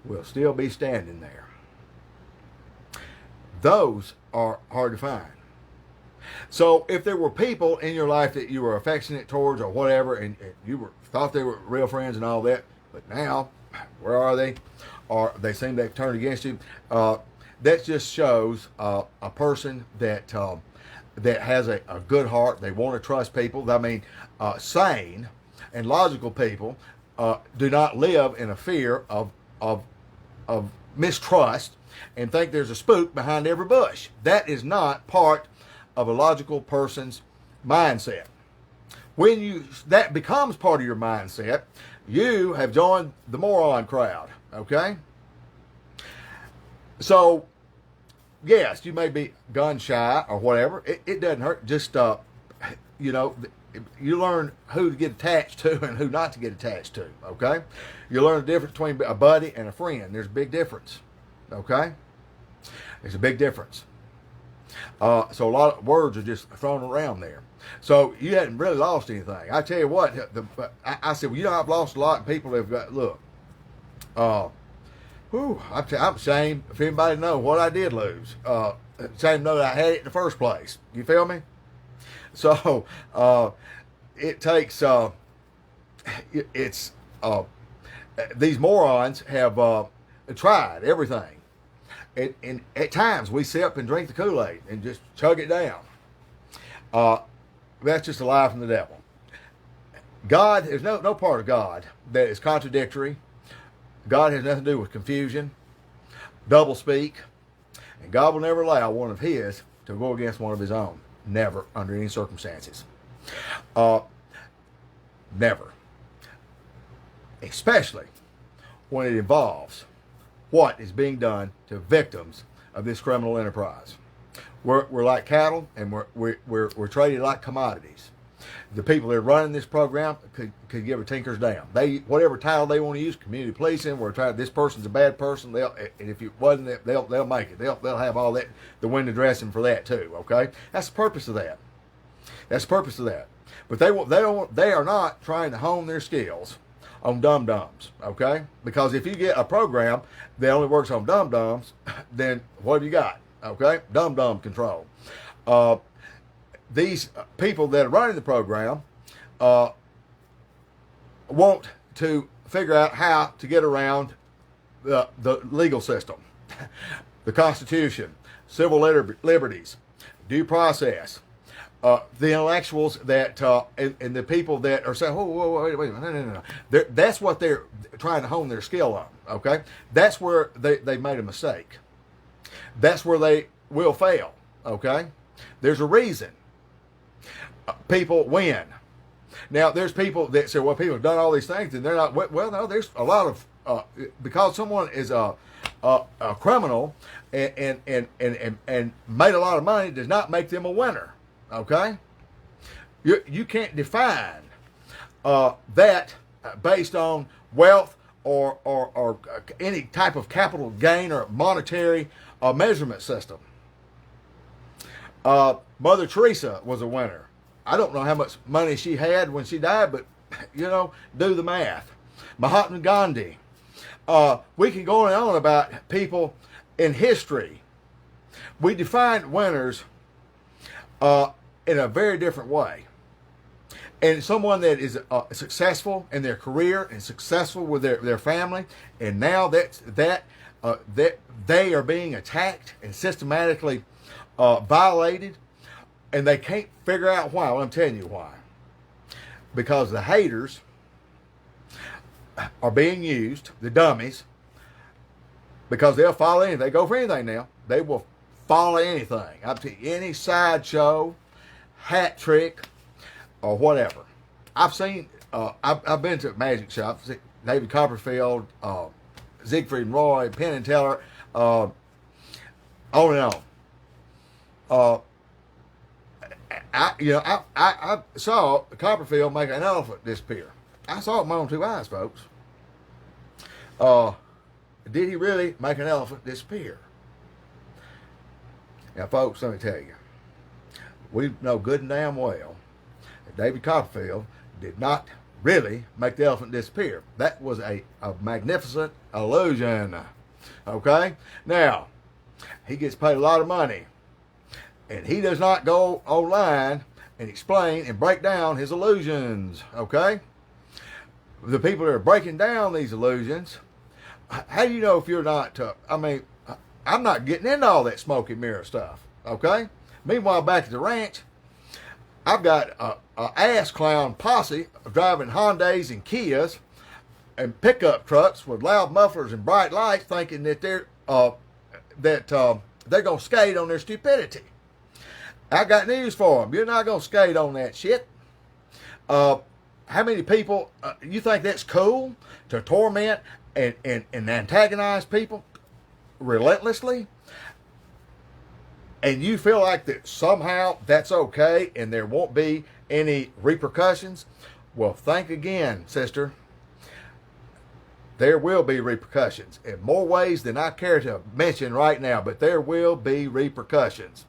will still be standing there. Those are hard to find. So if there were people in your life that you were affectionate towards or whatever, and you thought they were real friends and all that, but now, where are they? Or they seem they've turned against you. That just shows a person that has a good heart. They want to trust people. I mean, sane and logical people do not live in a fear of mistrust and think there's a spook behind every bush. That is not part of a logical person's mindset. When that becomes part of your mindset, you have joined the moron crowd, okay? So, yes, you may be gun shy or whatever. It doesn't hurt. Just, you learn who to get attached to and who not to get attached to, okay? You learn the difference between a buddy and a friend. There's a big difference, okay? There's a big difference. So a lot of words are just thrown around there. So you hadn't really lost anything. I tell you what, I said, well, I've lost a lot of people that have got, look, I'm ashamed if anybody knows what I did lose. Ashamed to know that I had it in the first place. You feel me? So it takes, these morons have tried everything. And at times we sip and drink the Kool-Aid and just chug it down. That's just a lie from the devil. God, there's no part of God that is contradictory. God has nothing to do with confusion, double speak, and God will never allow one of his to go against one of his own. Never, under any circumstances. Never. Especially when it involves what is being done to victims of this criminal enterprise. We're like cattle, and we're traded like commodities. The people that are running this program could give a tinker's damn. Whatever title they want to use, community policing, we're trying. This person's a bad person. And if it wasn't, they'll make it. They'll have all that, the window dressing for that too. Okay, that's the purpose of that. That's the purpose of that. But they are not trying to hone their skills on dum-dums, okay? Because if you get a program that only works on dum-dums, then what have you got, okay? Dum-dum control. These people that are running the program want to figure out how to get around the legal system, the Constitution, civil liberties, due process. The intellectuals that and the people that are saying, wait a minute, no. That's what they're trying to hone their skill on. Okay, that's where they made a mistake. That's where they will fail. Okay, there's a reason. People win. Now there's people that say, well, people have done all these things and they're not. Well, no, there's a lot of because someone is a criminal and made a lot of money does not make them a winner. Okay, you can't define that based on wealth or any type of capital gain or monetary measurement system. Mother Teresa was a winner. I don't know how much money she had when she died, but do the math. Mahatma Gandhi. We can go on about people in history. We define winners in a very different way. And someone that is successful in their career and successful with their family, and now that they are being attacked and systematically violated, and they can't figure out why. Well, I'm telling you why. Because the haters are being used, the dummies, because they'll follow anything. They go for anything now. They will follow anything. Up to any sideshow, hat trick, or whatever. I've seen, I've been to magic shops, David Copperfield, Siegfried and Roy, Penn and Teller, on and on. I saw Copperfield make an elephant disappear. I saw it with my own two eyes, folks. Did he really make an elephant disappear? Now, folks, let me tell you, we know good and damn well that David Copperfield did not really make the elephant disappear. That was a magnificent illusion. Okay? Now, he gets paid a lot of money, and he does not go online and explain and break down his illusions. Okay? The people that are breaking down these illusions, how do you know if you're not, I'm not getting into all that smoke and mirror stuff, okay? Meanwhile, back at the ranch, I've got a ass clown posse driving Hondas and Kias and pickup trucks with loud mufflers and bright lights, thinking that they're gonna skate on their stupidity. I got news for them. You're not gonna skate on that shit. How many people you think that's cool to torment and antagonize people relentlessly, and you feel like that somehow that's okay and there won't be any repercussions? Well, think again, sister. there will be repercussions in more ways than I care to mention right now, but there will be repercussions.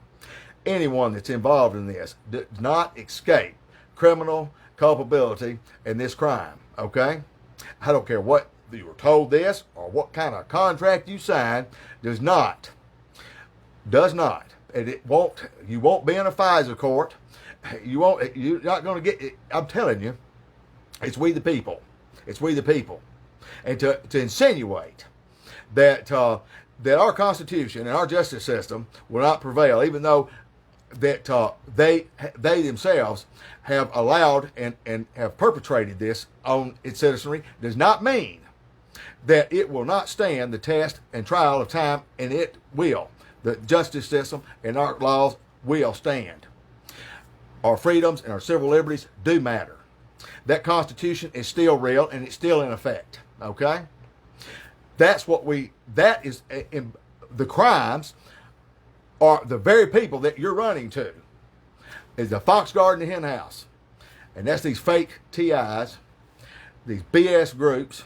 Anyone that's involved in this does not escape criminal culpability in this crime, okay? I don't care what you were told this or what kind of contract you signed, does not, and it won't, you won't be in a FISA court, you're not going to get, I'm telling you, it's we the people. It's we the people. And to insinuate that that our Constitution and our justice system will not prevail, even though that they themselves have allowed and have perpetrated this on its citizenry, does not mean that it will not stand the test and trial of time, and it will. The justice system and our laws will stand. Our freedoms and our civil liberties do matter. That Constitution is still real and it's still in effect. Okay? That is, the crimes are the very people that you're running to. Is the Fox Garden and Hen House. And that's these fake TIs, these BS groups.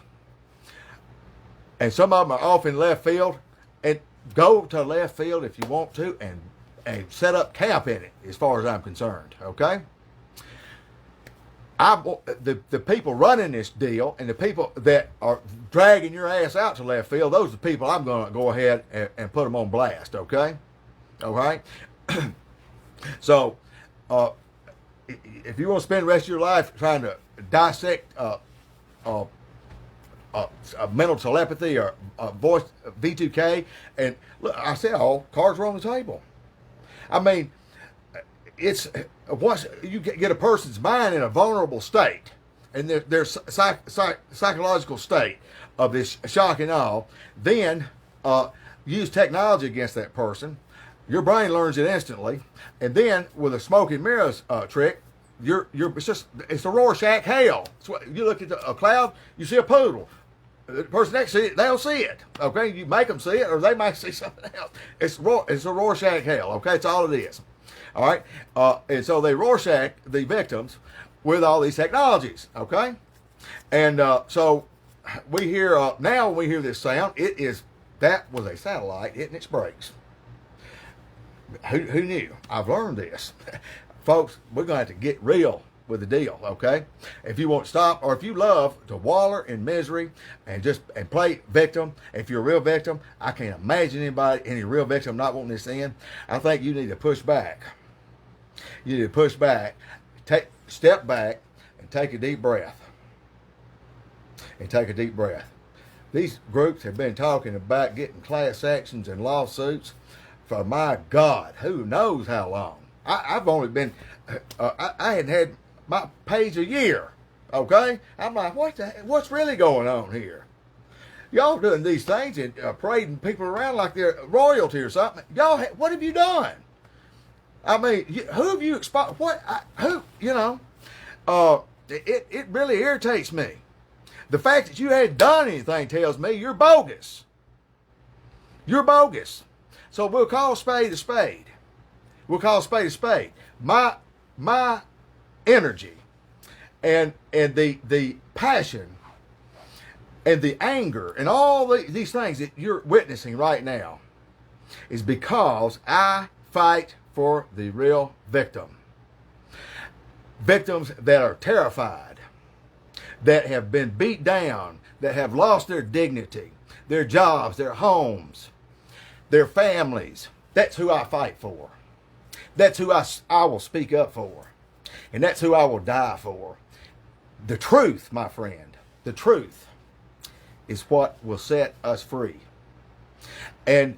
And some of them are off in left field. And go to left field if you want to and set up camp in it, as far as I'm concerned. Okay? The people running this deal and the people that are dragging your ass out to left field, those are the people I'm going to go ahead and put them on blast, okay? All right? So, if you want to spend the rest of your life trying to dissect mental telepathy or voice V2K, and look, I said all cards are on the table. I mean, it's once you get a person's mind in a vulnerable state, and their psychological state of this shock and awe, then use technology against that person. Your brain learns it instantly, and then with a smoke and mirrors trick, it's a Rorschach hell. You look at a cloud, you see a poodle. The person next to it, they'll see it. Okay, you make them see it, or they might see something else. It's a Rorschach hell. Okay, it's all it is. All right, and so they Rorschach the victims with all these technologies. Okay, and so we hear now when we hear this sound, that was a satellite hitting its brakes. Who knew? I've learned this, folks. We're gonna have to get real with the deal. Okay, if you won't stop, or if you love to waller in misery and play victim, if you're a real victim, I can't imagine any real victim not wanting this in. I think you need to push back. You need to push back, step back, and take a deep breath. These groups have been talking about getting class actions and lawsuits for, my God, who knows how long. I've only been, I hadn't had my page a year. Okay, I'm like, what's really going on here? Y'all doing these things and parading people around like they're royalty or something. Y'all, what have you done? I mean, who have you exposed? It really irritates me. The fact that you hadn't done anything tells me you're bogus. You're bogus. So we'll call a spade a spade. We'll call a spade a spade. My energy and the passion and the anger and all these things that you're witnessing right now is because I fight for the real victim. Victims that are terrified, that have been beat down, that have lost their dignity, their jobs, their homes, their families. That's who I fight for. That's who I will speak up for. And that's who I will die for. The truth, my friend, the truth is what will set us free. And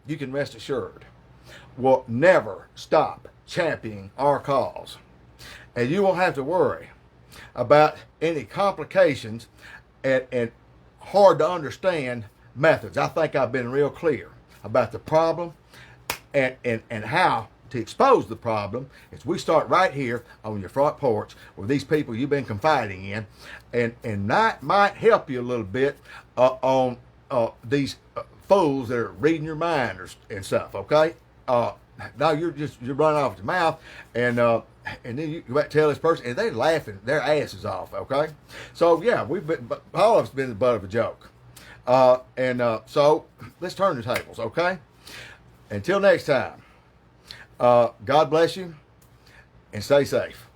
you can rest assured, will never stop championing our cause. And you won't have to worry about any complications and hard to understand methods. I think I've been real clear about the problem and how to expose the problem. Is we start right here on your front porch with these people you've been confiding in, and that might help you a little bit on these fools that are reading your mind and stuff. Okay. Now you're running off the mouth, and and then you go back tell this person, and they're laughing their asses off. Okay, so yeah, all of us been the butt of a joke, so let's turn the tables. Okay, until next time, God bless you and stay safe.